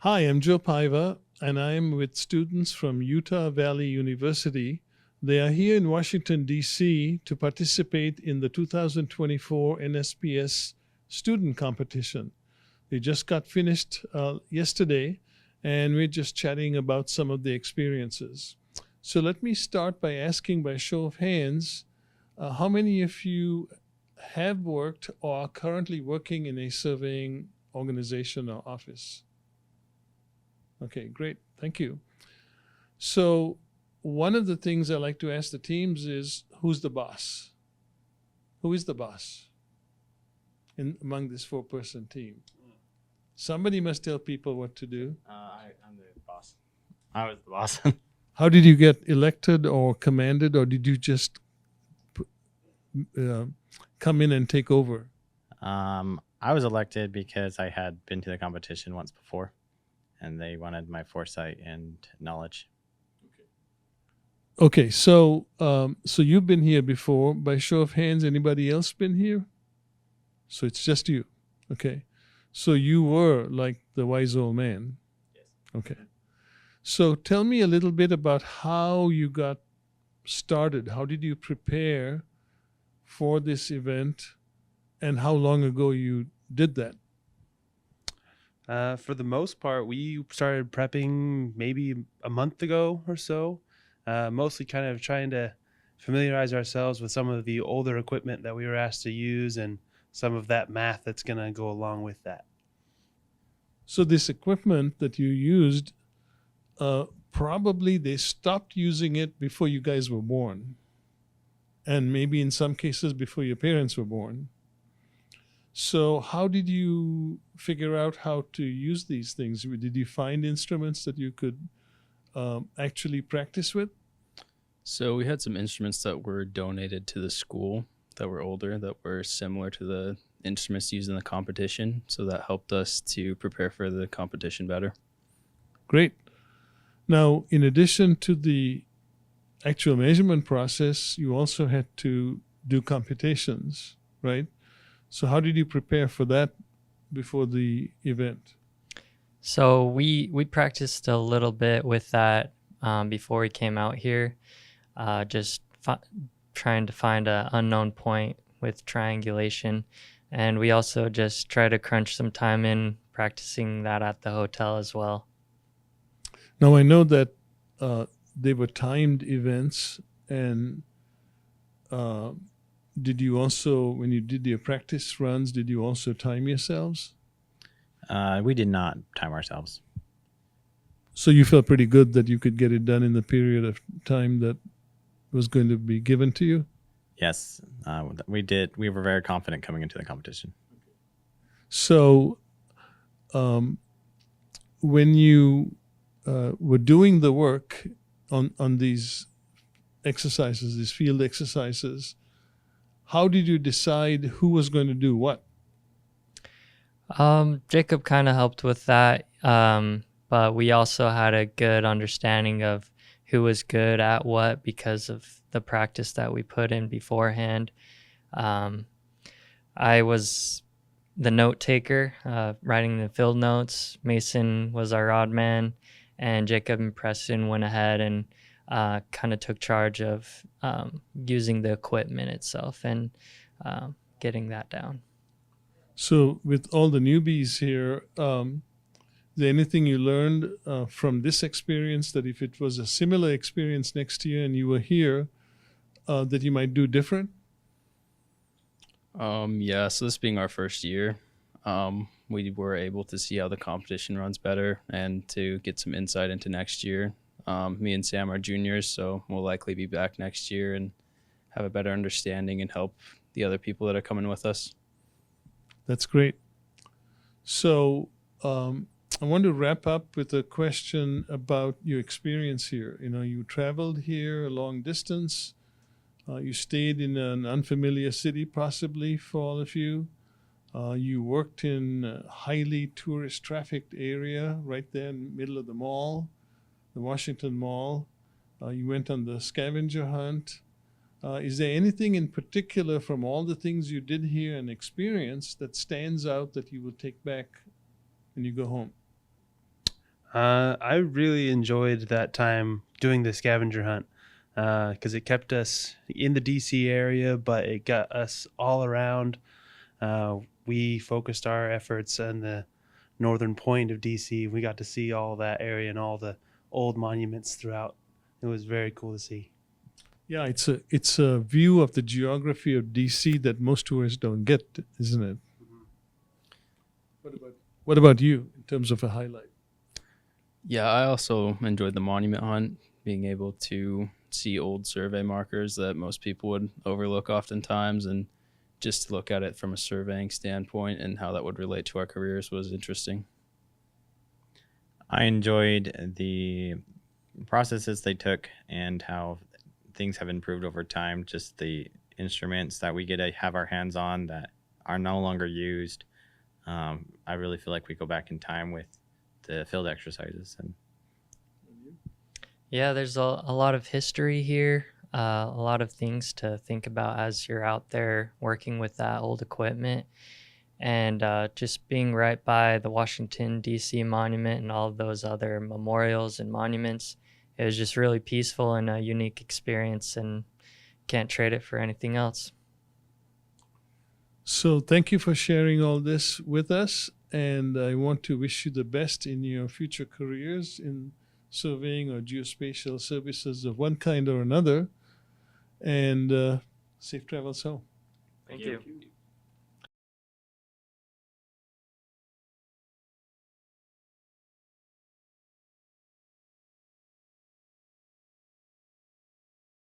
Hi, I'm Joe Paiva, and I'm with students from Utah Valley University. They are here in Washington, D.C. to participate in the 2024 NSPS student competition. They just got finished yesterday, and we're just chatting about some of the experiences. So let me start by asking, by show of hands, how many of you have worked or are currently working in a surveying organization or office? Okay, great. Thank you. So one of the things I like to ask the teams is, who's the boss? Who is the boss among this four-person team? Somebody must tell people what to do. I'm the boss. I was the boss. How did you get elected or commanded, or did you just come in and take over? I was elected because I had been to the competition once before, and they wanted my foresight and knowledge. Okay, so you've been here before. By show of hands, anybody else been here? So it's just you. Okay. So you were like the wise old man. Yes. Okay. So tell me a little bit about how you got started. How did you prepare for this event, and how long ago you did that? For the most part, we started prepping maybe a month ago or so, mostly kind of trying to familiarize ourselves with some of the older equipment that we were asked to use and some of that math that's going to go along with that. So this equipment that you used, probably they stopped using it before you guys were born, and maybe in some cases before your parents were born. So how did you figure out how to use these things? Did you find instruments that you could actually practice with? So we had some instruments that were donated to the school that were older, that were similar to the instruments used in the competition. So that helped us to prepare for the competition better. Great. Now, in addition to the actual measurement process, you also had to do computations, right? So how did you prepare for that before the event? So we practiced a little bit with that before we came out here, just trying to find an unknown point with triangulation. And we also just try to crunch some time in practicing that at the hotel as well. Now, I know that they were timed events, and did you also, when you did your practice runs, did you also time yourselves? We did not time ourselves. So you felt pretty good that you could get it done in the period of time that was going to be given to you? Yes, we did. We were very confident coming into the competition. So when you were doing the work on these exercises, these field exercises, how did you decide who was going to do what? Jacob kind of helped with that, but we also had a good understanding of who was good at what because of the practice that we put in beforehand. I was the note taker, writing the field notes. Mason was our odd man, and Jacob and Preston went ahead and kind of took charge of using the equipment itself and getting that down. So with all the newbies here, is there anything you learned from this experience that if it was a similar experience next year and you were here, that you might do different? Yeah, so this being our first year, we were able to see how the competition runs better and to get some insight into next year. Me and Sam are juniors, so we'll likely be back next year and have a better understanding and help the other people that are coming with us. That's great. So I want to wrap up with a question about your experience here. You know, you traveled here a long distance. You stayed in an unfamiliar city, possibly, for all of you. You worked in a highly tourist trafficked area right there in the middle of the mall, the Washington Mall. You went on the scavenger hunt. Is there anything in particular from all the things you did here and experienced that stands out that you will take back when you go home? I really enjoyed that time doing the scavenger hunt because it kept us in the DC area, but it got us all around. We focused our efforts on the northern point of DC. We got to see all that area and all the old monuments throughout. It was very cool to see. Yeah, it's a view of the geography of DC that most tourists don't get, isn't it? What about you in terms of a highlight? Yeah, I also enjoyed the monument hunt, being able to see old survey markers that most people would overlook oftentimes, and just to look at it from a surveying standpoint and how that would relate to our careers was interesting. I enjoyed the processes they took and how things have improved over time. Just the instruments that we get to have our hands on that are no longer used. I really feel like we go back in time with the field exercises. And Yeah, there's a lot of history here, a lot of things to think about as you're out there working with that old equipment. And just being right by the Washington, D.C. monument and all of those other memorials and monuments, it was just really peaceful and a unique experience, and can't trade it for anything else. So thank you for sharing all this with us, and I want to wish you the best in your future careers in surveying or geospatial services of one kind or another, and safe travels home. Thank you.